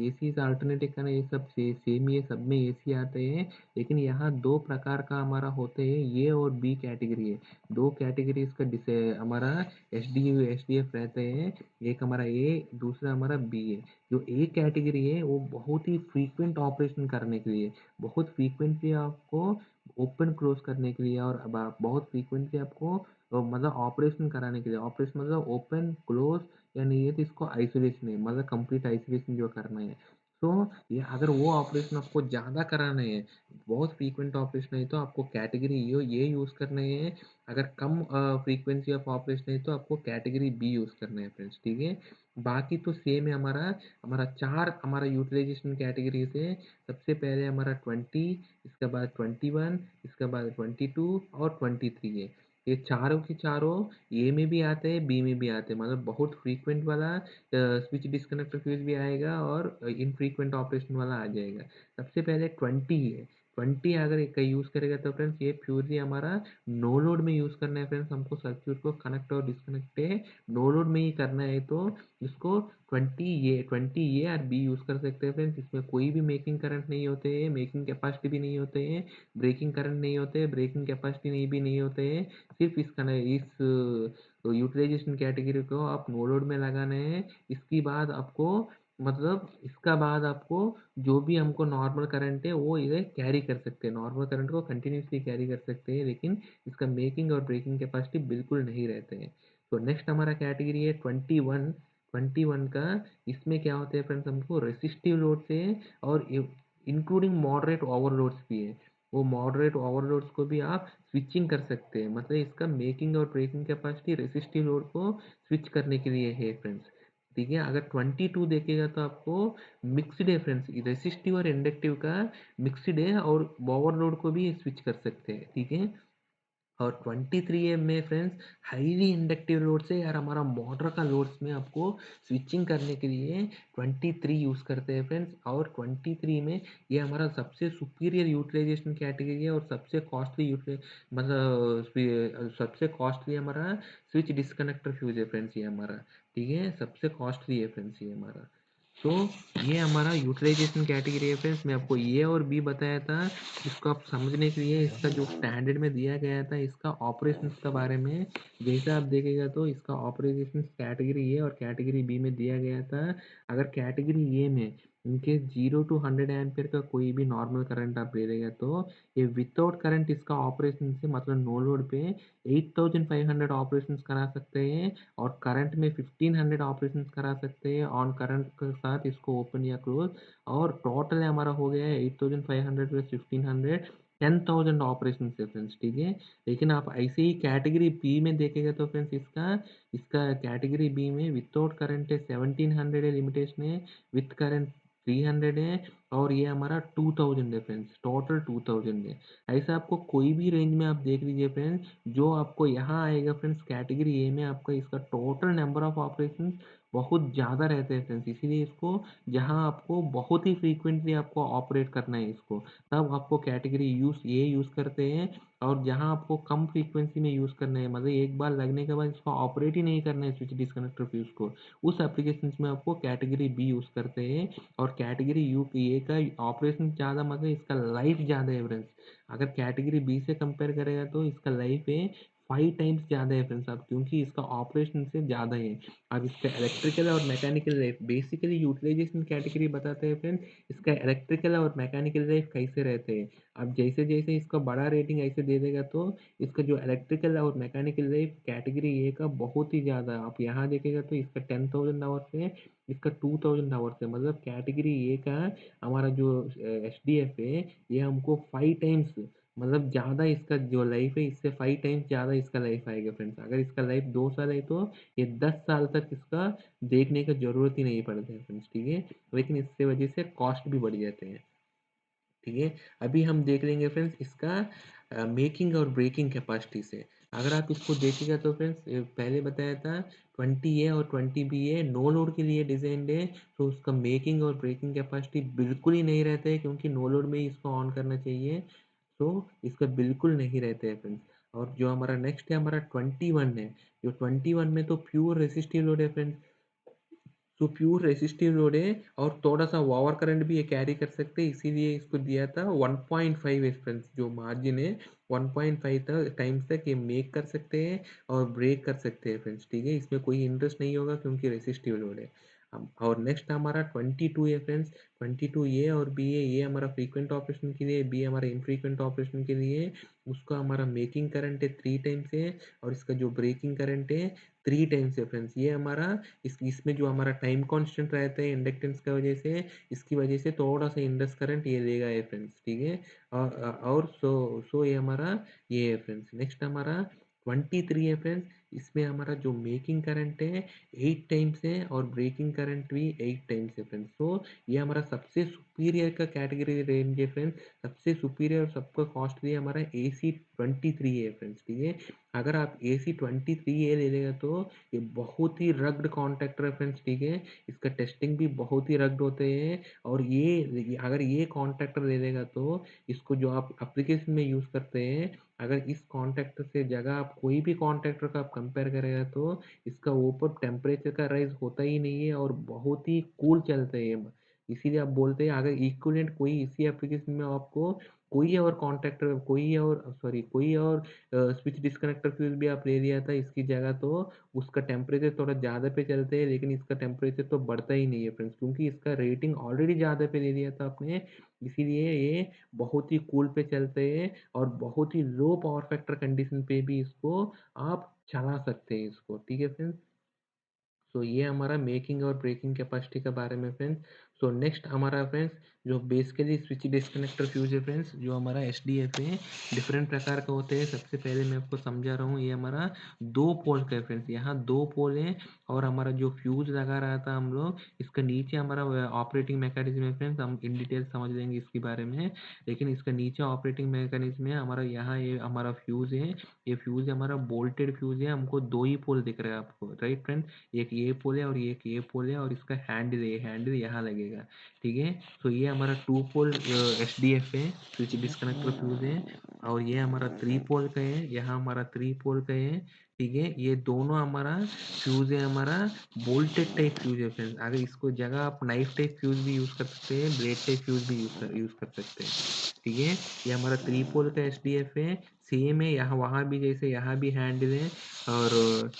ए सी इज अल्टरनेटिव का ना, ये सब सेम ही है, सब में ए सी आते हैं। लेकिन यहाँ दो प्रकार का हमारा होते हैं, ए और बी कैटेगरी है। दो कैटेगरीज का हमारा एच डी एफ रहते हैं, एक हमारा ए, दूसरा हमारा बी है। जो ए कैटेगरी है वो बहुत ही फ्रीक्वेंट ऑपरेशन करने के लिए, बहुत फ्रीक्वेंटली आपको ओपन क्लोज करने के लिए, और बहुत फ्रीक्वेंटली आपको मतलब ऑपरेशन कराने के लिए, ऑपरेशन मतलब ओपन क्लोज, यानी ये तो इसको आइसोलेशन है, मतलब कंप्लीट आइसोलेशन जो करना है। तो ये अगर वो ऑपरेशन आपको ज़्यादा कराना है, बहुत फ्रीक्वेंट ऑपरेशन है, तो आपको कैटेगरी ये यूज़ करना है। अगर कम फ्रीक्वेंसी ऑफ ऑपरेशन है तो आपको कैटेगरी बी यूज़ करना है फ्रेंड्स। ठीक है, बाकी तो सेम है हमारा। हमारा चार हमारा यूटिलाइजेशन कैटेगरी है। सबसे पहले हमारा 20, इसके बाद 21, इसके बाद 22 और 23 है। ये चारों के चारों ए में भी आते हैं, बी में भी आते हैं, मतलब बहुत फ्रीक्वेंट वाला स्विच डिस्कनेक्टर फ्यूज भी आएगा और इनफ्रीक्वेंट ऑपरेशन वाला आ जाएगा। सबसे पहले 20 है। 20 अगर एक का यूज़ करेगा तो फ्रेंड्स ये फ्यूज ही हमारा नो लोड में यूज़ करना है फ्रेंड्स, हमको सर्क्यूट को कनेक्ट और डिस्कनेक्ट है नो लोड में ही करना है, तो इसको 20 ए और बी यूज़ कर सकते हैं फ्रेंड्स। इसमें कोई भी मेकिंग करंट नहीं होते हैं, मेकिंग कैपेसिटी भी नहीं होते हैं, ब्रेकिंग करंट नहीं होते हैं, ब्रेकिंग कैपेसिटी नहीं भी नहीं होते हैं। सिर्फ इस यूटिलाइजेशन कैटेगरी को आप नो लोड में लगाना है। इसके बाद आपको मतलब इसका बाद आपको जो भी हमको नॉर्मल करंट है वो इधर कैरी कर सकते हैं, नॉर्मल करंट को कंटिन्यूसली कैरी कर सकते हैं, लेकिन इसका मेकिंग और ब्रेकिंग कैपेसिटी बिल्कुल नहीं रहते हैं। तो नेक्स्ट हमारा कैटेगरी है 21। 21 का इसमें क्या होता है फ्रेंड्स, हमको रेसिस्टिव लोड से और इंक्लूडिंग मॉडरेट ओवरलोड्स भी है, वो मॉडरेट ओवरलोड्स को भी आप स्विचिंग कर सकते हैं। मतलब इसका मेकिंग और ब्रेकिंग कैपेसिटी रेसिस्टिव लोड को स्विच करने के लिए है फ्रेंड्स। ठीक है। अगर 22 देखेगा तो आपको मिक्स्ड है फ्रेंड्स, रेसिस्टिव और इंडक्टिव का मिक्स्ड है, और ओवरलोड को भी स्विच कर सकते हैं, ठीक है। और 23 में फ्रेंड्स हाईली इंडक्टिव लोड से यार हमारा मोटर का लोड्स में आपको स्विचिंग करने के लिए 23 यूज़ करते हैं फ्रेंड्स। और 23 में ये हमारा सबसे सुपीरियर यूटिलाइजेशन कैटेगरी है, और सबसे कॉस्टली मतलब सबसे कॉस्टली हमारा स्विच डिस्कनेक्टर फ्यूज है फ्रेंड्स ये हमारा, ठीक है। सबसे कॉस्टली है फ्रेंड्स ये हमारा। तो ये हमारा यूटिलाइजेशन कैटेगरी है फ्रेंड्स। मैं आपको ए और बी बताया था, इसको आप समझने के लिए इसका जो स्टैंडर्ड में दिया गया था इसका ऑपरेशंस के बारे में जैसे आप देखेगा तो इसका ऑपरेशन कैटेगरी ए और कैटेगरी बी में दिया गया था। अगर कैटेगरी ए में इनके 0 to 100 एम्पियर का कोई भी नॉर्मल करंट आप ले लेगा तो ये विदाउट करंट इसका ऑपरेशन से मतलब नो लोड पे 8500 ऑपरेशंस करा सकते हैं, और करंट में 1500 ऑपरेशंस करा सकते हैं ऑन करंट के साथ इसको ओपन या क्लोज। और टोटल हमारा हो गया है 8500 प्लस 1500, 10,000 ऑपरेशन है फ्रेंड्स, ठीक है। लेकिन आप ऐसे ही कैटेगरी बी में देखेगा तो फ्रेंड्स इसका इसका कैटेगरी बी में विदाउट करंट है 1700 है लिमिटेशन है, विथ करंट 300 है, और ये हमारा 2000 है फ्रेंड्स, टोटल 2000 है। ऐसा आपको कोई भी रेंज में आप देख लीजिए फ्रेंड्स, जो आपको यहाँ आएगा फ्रेंड्स कैटेगरी ए में आपका इसका टोटल नंबर ऑफ ऑपरेशन बहुत ज़्यादा रहते हैं फ्रेंड्स, इसीलिए इसको जहाँ आपको बहुत ही फ्रीक्वेंटली आपको ऑपरेट करना है इसको, तब आपको कैटेगरी यूज़ करते हैं। और जहाँ आपको कम फ्रीक्वेंसी में यूज़ करना है, मतलब एक बार लगने के बाद इसको ऑपरेट ही नहीं करना है स्विच डिस्कनेक्टर फ्यूज को, उस एप्लीकेशन में आपको कैटेगरी बी यूज़ करते हैं। और कैटेगरी यू ए का ऑपरेशन ज़्यादा मतलब इसका लाइफ ज़्यादा है फ्रेंड्स। अगर कैटेगरी बी से कंपेयर करेगा तो इसका लाइफ है 5 टाइम्स ज़्यादा है फ्रेंड्स आप, क्योंकि इसका ऑपरेशन से ज़्यादा है। अब इसका इलेक्ट्रिकल और mechanical life basically utilization category बताते हैं फ्रेंड्स, इसका इलेक्ट्रिकल और मैकेनिकल लाइफ कैसे रहते हैं। अब जैसे जैसे इसका बड़ा रेटिंग ऐसे दे देगा तो इसका जो इलेक्ट्रिकल और मैकेनिकल लाइफ कैटेगरी ए का बहुत ही ज़्यादा है। आप यहाँ देखेगा तो इसका 10,000 आवर्स है, इसका 2000 आवर्स है, मतलब कैटेगरी ए का हमारा जो एच डी एफ है ये हमको 5 टाइम्स मतलब ज़्यादा इसका जो लाइफ है इससे 5 टाइम्स ज़्यादा इसका लाइफ आएगा फ्रेंड्स। अगर इसका लाइफ 2 साल है तो ये 10 साल तक इसका देखने का ज़रूरत ही नहीं पड़ता है फ्रेंड्स, ठीक है। लेकिन इससे वजह से कॉस्ट भी बढ़ जाते हैं, ठीक है। अभी हम देख लेंगे फ्रेंड्स इसका मेकिंग और ब्रेकिंग कैपेसिटी से। अगर आप इसको देखिएगा तो फ्रेंड्स पहले बताया था 20 ए और 20 बी ए नो लोड के लिए डिजाइंड है, तो उसका मेकिंग और ब्रेकिंग कैपेसिटी बिल्कुल ही नहीं रहता है, क्योंकि नो लोड में ही इसको ऑन करना चाहिए, तो इसका बिल्कुल नहीं रहता है फ्रेंड्स। और जो हमारा नेक्स्ट है हमारा 21 है, जो 21 में तो प्योर रेसिस्टिव लोड है फ्रेंड्स, तो प्योर रेसिस्टिव लोड है, और थोड़ा सा ओवर करंट भी ये कैरी कर सकते हैं, इसीलिए इसको दिया था 1.5 फ्रेंड्स, जो मार्जिन है 1.5 टाइम्स तक ये मेक कर सकते हैं और ब्रेक कर सकते हैं फ्रेंड्स, ठीक है। इसमें कोई इंटरेस्ट नहीं होगा क्योंकि रेसिस्टिव लोड है। और नेक्स्ट हमारा 22 है फ्रेंड्स, 22 ए और बी है, ये हमारा फ्रीक्वेंट ऑपरेशन के लिए, बी हमारा इनफ्रीक्वेंट ऑपरेशन के लिए। उसका हमारा मेकिंग करंट है 3 टाइम्स है, और इसका जो ब्रेकिंग करंट है 3 टाइम्स है फ्रेंड्स। ये हमारा इसमें जो हमारा टाइम कांस्टेंट रहता है इंडक्टेंस की वजह से, इसकी वजह से थोड़ा सा इंडस करंट ये देगा ये फ्रेंड्स, ठीक है। और सो ये हमारा ये है फ्रेंड्स। नेक्स्ट हमारा 23 है फ्रेंड्स, इसमें हमारा जो मेकिंग करंट है 8 टाइम्स है, और ब्रेकिंग करंट भी 8 टाइम्स है फ्रेंड्स। तो ये हमारा सबसे सुपीरियर का कैटेगरी रेंज है फ्रेंड्स, सबसे सुपीरियर और सबका कॉस्टली हमारा AC23 है फ्रेंड्स, ठीक है। अगर आप AC23 ले लेगा तो ये बहुत ही रग्ड कॉन्ट्रैक्टर है फ्रेंड्स, ठीक है। इसका टेस्टिंग भी बहुत ही रग्ड होते हैं, और ये अगर ये कॉन्ट्रैक्टर ले लेगा तो इसको जो आप एप्लीकेशन में यूज़ करते हैं, अगर इस कॉन्ट्रैक्टर से जगह आप कोई भी कॉन्ट्रैक्टर का आप कंपेयर करेगा तो इसका ऊपर टेम्परेचर का राइज होता ही नहीं है, और बहुत ही कूल चलते हैं। इसीलिए आप बोलते हैं अगर इक्विवेलेंट कोई इसी एप्लीकेशन में आपको कोई और स्विच डिस्कनेक्टर फ्यूज भी आप ले लिया था इसकी जगह, तो उसका टेम्परेचर थोड़ा ज़्यादा पे चलते हैं, लेकिन इसका टेम्परेचर तो बढ़ता ही नहीं है फ्रेंड्स, क्योंकि इसका रेटिंग ऑलरेडी ज़्यादा पे ले लिया था आपने। इसीलिए ये बहुत ही कूल पे चलते हैं, और बहुत ही लो पावर फैक्टर कंडीशन पे भी इसको आप चला सकते हैं इसको, ठीक है फ्रेंड्स। तो ये हमारा मेकिंग और ब्रेकिंग कैपेसिटी के बारे में फ्रेंड्स। सो नेक्स्ट हमारा फ्रेंड्स जो बेसिकली स्विच डिस्कनेक्टर फ्यूज है फ्रेंड्स, जो हमारा एचडीएफ है, डिफरेंट प्रकार का होते हैं। सबसे पहले मैं आपको समझा रहा हूँ, ये हमारा 2 पोल का है फ्रेंड्स। यहाँ 2 पोल है और हमारा जो फ्यूज लगा रहा था हम लोग, इसका नीचे हमारा ऑपरेटिंग मैकेनिज्म है फ्रेंड्स। हम इन डिटेल समझ लेंगे इसके बारे में, लेकिन इसका नीचे ऑपरेटिंग मैकेनिज्म है हमारा। यहाँ ये हमारा फ्यूज है, ये फ्यूज हमारा बोल्टेड फ्यूज है। हमको 2 ही पोल दिख रहा है आपको, राइट फ्रेंड। एक ये पोल है और एक ये पोल है, और इसका हैंडल है, हैंडल यहाँ लगेगा, ठीक है। तो ये हमारा 2 पोल एच डी एफ है, स्विच डिस्कनेक्टर फ्यूज है। और ये हमारा 3 पोल का है, यहाँ हमारा 3 पोल का है, ठीक है। ये दोनों हमारा फ्यूज है, हमारा बोल्टेड टाइप फ्यूज है फ्रेंड्स। अगर इसको जगह आप नाइफ टाइप फ्यूज भी यूज कर सकते हैं, ब्लेड टाइप फ्यूज भी यूज कर सकते हैं, ठीक है। ये हमारा 3 पोल का एच डी एफ है, सेम है यहाँ, वहाँ भी जैसे यहाँ भी हैंडल है। और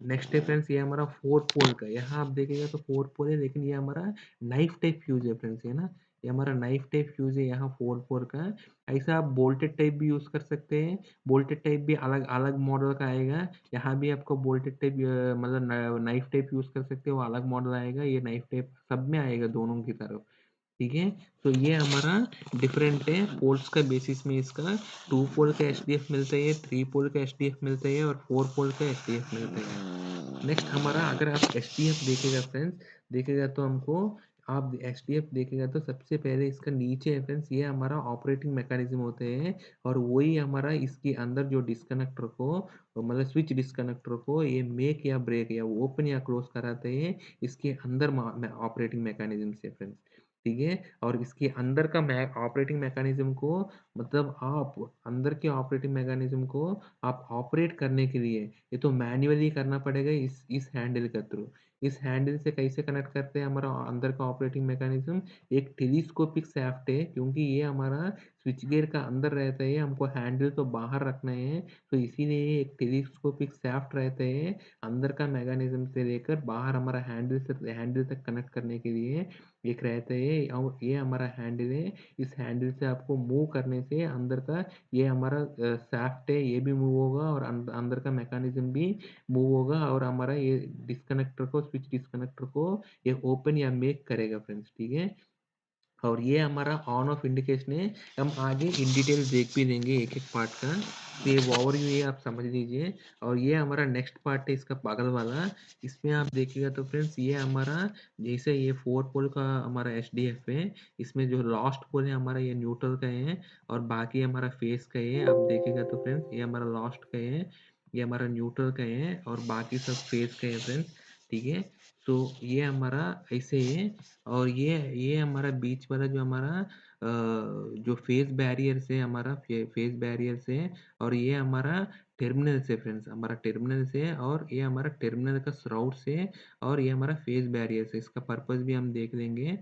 नेक्स्ट है फ्रेंड्स, ये हमारा 4 पोल का, यहाँ आप देखेगा तो 4 पोल है, लेकिन ये हमारा नाइफ टाइप फ्यूज है फ्रेंड्स, है ना। ये हमारा नाइफ टाइप फ्यूज है यहाँ 4 पोल का। ऐसा आप बोल्टेड टाइप भी यूज कर सकते हैं, बोल्टेड टाइप भी अलग अलग मॉडल का आएगा। यहाँ भी आपको बोल्टेड टाइप मतलब नाइफ टाइप यूज कर सकते हो, वो अलग मॉडल आएगा। ये नाइफ टाइप सब में आएगा दोनों की तरफ, ठीक है। तो ये हमारा डिफरेंट है पोल्स का बेसिस में। इसका 2 पोल का एच डी एफ मिलता है, 3 पोल का एच डी एफ मिलता है, और 4 पोल का एच डी एफ मिलता है। नेक्स्ट हमारा, अगर आप एच डी एफ देखेगा फ्रेंड्स, देखेगा तो हमको, आप एच डी एफ देखेगा तो सबसे पहले इसका नीचे है फ्रेंड्स, ये हमारा ऑपरेटिंग मैकेनिज्म होते हैं। और वही हमारा इसके अंदर जो डिस्कनेक्टर को, मतलब स्विच डिस्कनेक्टर को ये मेक या ब्रेक या ओपन या क्लोज कराते हैं, इसके अंदर ऑपरेटिंग मैकेनिज्म से फ्रेंड्स, ठीक है। और इसके अंदर का ऑपरेटिंग मैकेनिज्म को, मतलब आप अंदर के ऑपरेटिंग मैकेनिज्म को आप ऑपरेट करने के लिए, ये तो मैन्युअली करना पड़ेगा इस हैंडल के थ्रू। इस हैंडल से कैसे कनेक्ट करते हैं हमारा अंदर का ऑपरेटिंग मैकेनिज्म, एक टेलीस्कोपिक शाफ्ट है, क्योंकि ये हमारा स्विच गियर का अंदर रहता है, हमको हैंडल तो बाहर रखना है, तो इसीलिए ये एक टेलीस्कोपिक शाफ्ट रहता है अंदर का मैकेनिज्म से लेकर बाहर हमारा हैंडल से, हैंडल तक कनेक्ट करने के लिए एक रहता है। और ये हमारा हैंडल है, इस हैंडल से आपको मूव करने से अंदर का ये हमारा शाफ्ट है, ये भी मूव होगा, और अंदर का मैकेनिज्म भी मूव होगा, और हमारा ये डिस्कनेक्टर को, स्विच डिस्कनेक्टर को ये ओपन या मेक करेगा फ्रेंड्स, ठीक है। और ये हमारा ऑन ऑफ इंडिकेशन है। हम आगे इन डिटेल देख भी लेंगे एक एक पार्ट का, तो ये ओवरव्यू ये आप समझ लीजिए। और ये हमारा नेक्स्ट पार्ट है इसका बगल वाला। इसमें आप देखिएगा तो फ्रेंड्स, ये हमारा जैसे ये 4 पोल का हमारा एच डी एफ है, इसमें जो लास्ट पोल है हमारा ये न्यूट्रल का है, और बाकी हमारा फेस का है। आप देखिएगा तो फ्रेंड्स, ये हमारा लास्ट का है, ये हमारा न्यूट्रल का है, और बाकी सब फेस का है फ्रेंड्स, ठीक है। तो ये हमारा ऐसे है। और ये हमारा बीच वाला जो हमारा जो फेस बैरियर से, हमारा फेस बैरियर से, और ये हमारा टर्मिनल से फ्रेंड्स, हमारा टर्मिनल से, और ये हमारा टर्मिनल का श्राउड से, और ये हमारा फेस बैरियर से। इसका पर्पस भी हम देख लेंगे।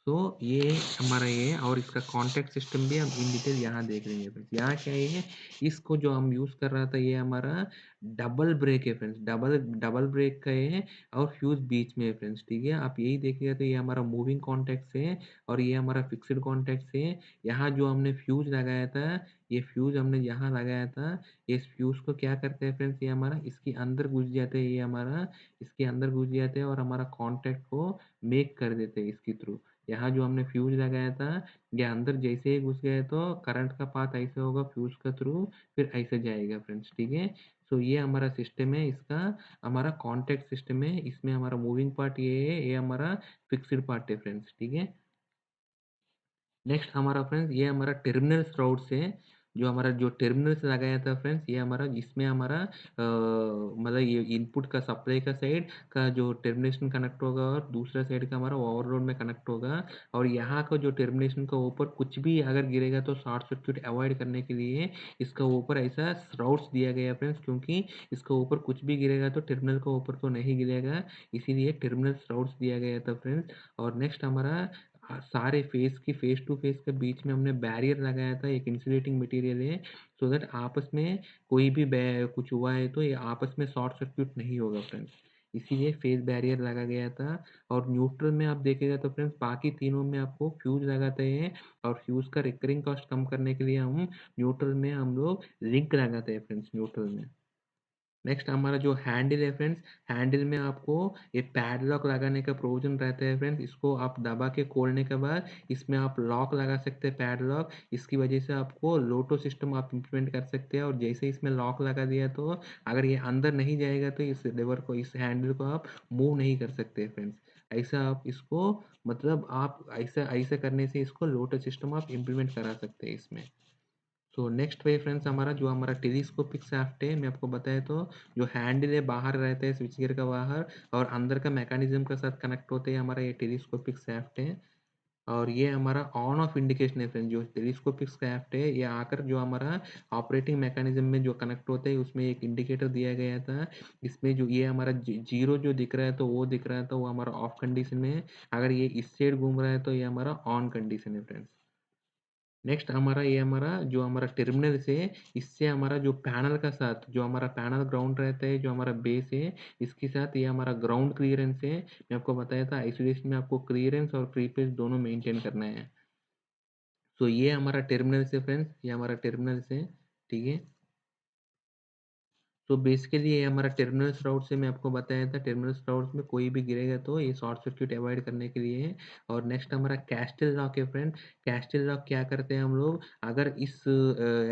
तो ये हमारा ये है, और इसका कॉन्टैक्ट सिस्टम भी हम इन डिटेल यहाँ देख लेंगे फ्रेंड्स। यहाँ क्या है, इसको जो हम यूज़ कर रहा था, ये हमारा डबल ब्रेक है फ्रेंड्स, डबल डबल ब्रेक का है, और फ्यूज बीच में है फ्रेंड्स, ठीक है। आप यही देखिएगा तो ये हमारा मूविंग कॉन्टैक्ट है, और ये हमारा फिक्स्ड कॉन्टैक्ट है। यहाँ जो हमने फ्यूज लगाया था, ये फ्यूज हमने यहाँ लगाया था, इस फ्यूज को क्या करते हैं फ्रेंड्स, ये हमारा इसके अंदर घुस जाते हैं, ये हमारा इसके अंदर घुस जाते हैं, और हमारा कॉन्टैक्ट को मेक कर देते हैं इसके थ्रू। यहाँ जो हमने फ्यूज लगाया था, ये अंदर जैसे ही घुस गए तो करंट का पाथ ऐसे होगा फ्यूज का थ्रू, फिर ऐसे जाएगा फ्रेंड्स, ठीक है। सो ये हमारा सिस्टम है इसका, हमारा कॉन्टैक्ट सिस्टम है। इसमें हमारा मूविंग पार्ट ये है, ये हमारा फिक्स्ड पार्ट है फ्रेंड्स, ठीक है। नेक्स्ट हमारा फ्रेंड्स, ये हमारा टर्मिनल स्प्राउट्स है। जो हमारा जो टर्मिनल से लगाया था फ्रेंड्स, ये हमारा जिसमें हमारा मतलब ये इनपुट का सप्लाई का साइड का जो टर्मिनेशन कनेक्ट होगा, और दूसरा साइड का हमारा ओवरलोड में कनेक्ट होगा। और यहाँ का जो टर्मिनेशन का ऊपर कुछ भी अगर गिरेगा तो शॉर्ट सर्क्यूट अवॉइड करने के लिए इसका ऊपर ऐसा स्प्राउट्स दिया गया है फ्रेंड्स, क्योंकि इसका ऊपर कुछ भी गिरेगा तो टर्मिनल का ऊपर तो नहीं गिरेगा, इसीलिए टर्मिनल स्प्राउट्स दिया गया था फ्रेंड्स। और नेक्स्ट हमारा सारे फेस टू फेस के बीच में हमने बैरियर लगाया था, एक इंसुलेटिंग मटेरियल है, सो दैट आपस में कोई भी कुछ हुआ है तो ये आपस में शॉर्ट सर्क्यूट नहीं होगा फ्रेंड्स, इसीलिए फेस बैरियर लगा गया था। और न्यूट्रल में आप देखेगा तो फ्रेंड्स, बाकी तीनों में आपको फ्यूज लगाते हैं, और फ्यूज का रिकरिंग कॉस्ट कम करने के लिए हम न्यूट्रल में हम लोग लिंक लगाते हैं फ्रेंड्स, न्यूट्रल में। नेक्स्ट हमारा जो हैंडल है फ्रेंड्स, हैंडल में आपको ये पैडलॉक लगाने का प्रोविजन रहता है फ्रेंड्स। इसको आप दबा के खोलने के बाद इसमें आप लॉक लगा सकते हैं, पैडलॉक। इसकी वजह से आपको लोटो सिस्टम आप इम्प्लीमेंट कर सकते हैं। और जैसे इसमें लॉक लगा दिया तो अगर ये अंदर नहीं जाएगा तो इस लीवर को, इस हैंडल को आप मूव नहीं कर सकते फ्रेंड्स। ऐसा आप इसको, मतलब आप ऐसा ऐसा करने से इसको लोटो सिस्टम आप इम्प्लीमेंट करा सकते हैं इसमें। सो नेक्स्ट वे फ्रेंड्स, हमारा टेलीस्कोपिक शाफ्ट है, मैं आपको बताया तो जो हैंडल है बाहर रहता है स्विच गियर का बाहर, और अंदर का मैकेनिज्म के साथ कनेक्ट होते हैं हमारा ये टेलीस्कोपिक शाफ्ट है। और ये हमारा ऑन ऑफ इंडिकेशन है फ्रेंड। जो टेलीस्कोपिक शाफ्ट है ये आकर जो हमारा ऑपरेटिंग मैकेनिज्म में जो कनेक्ट होते हैं उसमें एक इंडिकेटर दिया गया था। इसमें जो ये हमारा जीरो जो दिख रहा है तो वो दिख रहा है तो वो हमारा ऑफ कंडीशन में है। अगर ये इस साइड घूम रहा है तो ये हमारा ऑन कंडीशन है फ्रेंड्स। नेक्स्ट हमारा जो हमारा टर्मिनल से, इससे हमारा जो पैनल का साथ, जो हमारा पैनल ग्राउंड रहता है, जो हमारा बेस है, इसके साथ ये हमारा ग्राउंड क्लियरेंस है। मैं आपको बताया था आइसोलेशन में आपको क्लियरेंस और क्रीपेज दोनों मेंटेन करना है। तो ये हमारा टर्मिनल से फ्रेंड्स, ये हमारा टर्मिनल से, ठीक है। तो बेसिकली ये हमारा टर्मिनल्स राउट से मैं आपको बताया था, टर्मिनल्स राउट में कोई भी गिरेगा तो ये शॉर्ट सर्किट अवॉइड करने के लिए है। और नेक्स्ट हमारा कैस्टल लॉक है फ्रेंड। कैस्टल लॉक क्या करते हैं हम लोग, अगर इस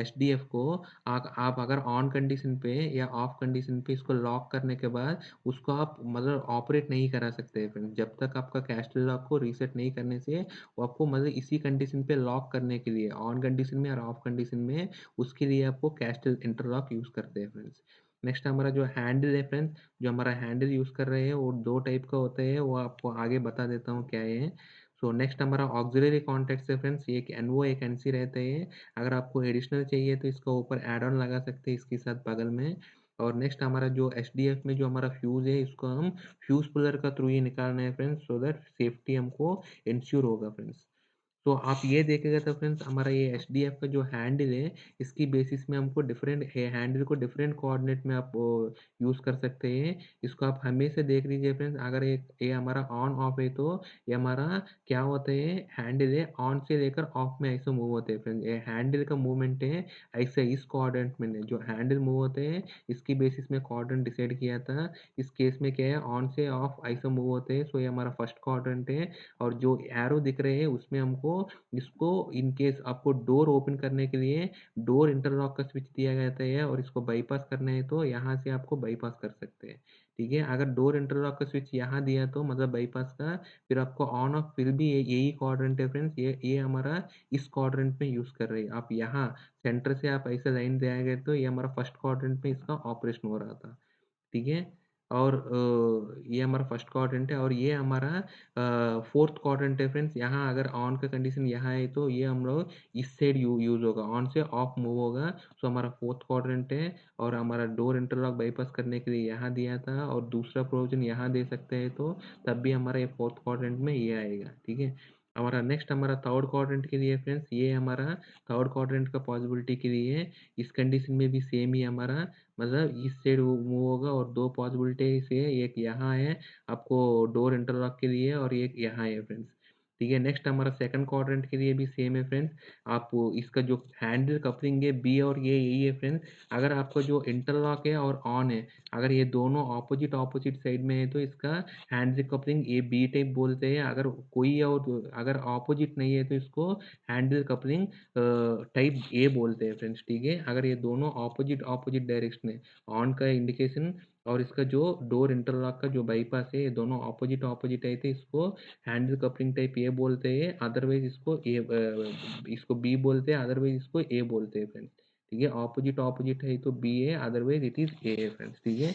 एसडीएफ को आप अगर ऑन कंडीशन पे या ऑफ कंडीशन पे इसको लॉक करने के बाद उसको आप मतलब ऑपरेट नहीं करा सकते फ्रेंड, जब तक आपका कैस्टल लॉक को रीसेट नहीं करने से। वो आपको मतलब इसी कंडीशन पे लॉक करने के लिए, ऑन कंडीशन में और ऑफ कंडीशन में, उसके लिए आपको कैस्टल इंटरलॉक यूज़ करते हैं फ्रेंड्स। नेक्स्ट हमारा जो हैंडल है फ्रेंड्स, जो हमारा हैंडल यूज़ कर रहे हैं वो दो टाइप का होता है, वो आपको आगे बता देता हूँ क्या है। सो नेक्स्ट हमारा ऑक्सिलरी कॉन्टैक्ट्स है फ्रेंड्स, एक एनओ एक एनसी रहते हैं। अगर आपको एडिशनल चाहिए तो इसका ऊपर एड ऑन लगा सकते हैं इसके साथ बगल में। और नेक्स्ट हमारा जो एचडीएफ में जो हमारा फ्यूज़ है, इसको हम फ्यूज़ पुलर का थ्रू ही निकालना है फ्रेंड्स, सो दैट सेफ्टी हमको इंश्योर होगा फ्रेंड्स। तो आप ये देखिएगा तो फ्रेंड्स, हमारा ये एचडीएफ का जो हैंडल है, इसकी बेसिस में हमको डिफरेंट हैंडल को डिफरेंट कोऑर्डिनेट में आप यूज़ कर सकते हैं। इसको आप हमेशा देख लीजिए फ्रेंड्स, अगर ये हमारा ऑन ऑफ है तो ये हमारा क्या होता है, हैंडल है ऑन से लेकर ऑफ में ऐसे मूव होते हैं फ्रेंड्स। ये हैंडल का मूवमेंट है ऐसे इस कोऑर्डिनेट में नहीं, जो हैंडल मूव होते हैं इसकी बेसिस में कोऑर्डिनेट डिसाइड किया था। इस केस में क्या है, ऑन से ऑफ ऐसे मूव होते हैं, सो ये हमारा फर्स्ट कोऑर्डिनेट है। और जो एरो दिख रहे हैं उसमें हमको इसको, इन केस आपको डोर ओपन करने के लिए डोर इंटरलॉक का स्विच दिया जाता है, और इसको बाईपास करना है तो यहाँ से आपको बाईपास कर सकते हैं, ठीक है। अगर डोर इंटरलॉक का स्विच यहाँ दिया तो मतलब बाईपास का, फिर आपको ऑन ऑफ फिर भी यही क्वाड्रेंट है फ्रेंड्स, ये हमारा इस क्वाड्रेंट में यूज़ कर रहे हैं। आप यहाँ सेंटर से आप ऐसे लाइन दिया तो ये हमारा फर्स्ट क्वाड्रेंट में इसका ऑपरेशन हो रहा था, ठीक है। और ये हमारा फर्स्ट क्वाड्रेंट है, और ये हमारा फोर्थ क्वाड्रेंट है फ्रेंड्स। यहाँ अगर ऑन का कंडीशन यहाँ है तो ये हम लोग इस साइड यूज़ होगा, ऑन से ऑफ मूव होगा। सो हमारा फोर्थ क्वाड्रेंट है। और हमारा डोर इंटरलॉक बाईपास करने के लिए यहाँ दिया था, और दूसरा प्रोविजन यहाँ दे सकते हैं तो तब भी हमारा ये फोर्थ क्वाड्रेंट में ये आएगा, ठीक है। हमारा नेक्स्ट हमारा थर्ड क्वाड्रेंट के लिए फ्रेंड्स, ये हमारा थर्ड क्वाड्रेंट का पॉसिबिलिटी के लिए इस कंडीशन में भी सेम ही हमारा मतलब इस साइड मूव होगा, और दो पॉसिबिलिटी से एक यहाँ है आपको डोर इंटरलॉक के लिए, और एक यहाँ है फ्रेंड्स, ठीक है। नेक्स्ट हमारा सेकंड क्वाड्रेंट के लिए भी सेम है फ्रेंड्स। आप इसका जो हैंडल कपलिंग है बी और ये यही है फ्रेंड्स। अगर आपका जो इंटरलॉक है और ऑन है, अगर ये दोनों ऑपोजिट ऑपोजिट साइड में है तो इसका handle coupling A B type बोलते हैं। अगर कोई और अगर ऑपोजिट नहीं है तो इसको हैंडल कपलिंग टाइप ए बोलते हैं फ्रेंड्स, ठीक है। अगर ये दोनों ऑपोजिट ऑपोजिट डायरेक्शन है, ऑन का इंडिकेशन और इसका जो डोर इंटरलॉक का जो बाईपास है, ये दोनों ऑपोजिट ऑपोजिट है तो इसको हैंडल कपलिंग टाइप ए बोलते हैं। अदरवाइज इसको बी बोलते हैं, अदरवाइज इसको ए बोलते हैं फ्रेंड्स, ठीक है। ऑपोजिट ऑपोजिट है तो बी है, अदरवाइज इट इज ए है फ्रेंड्स, ठीक है।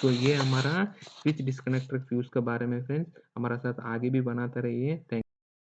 तो ये हमारा स्विच डिस्कनेक्टर फ्यूज के बारे में फ्रेंड्स, हमारा साथ आगे भी बनाते रहिए। थैंक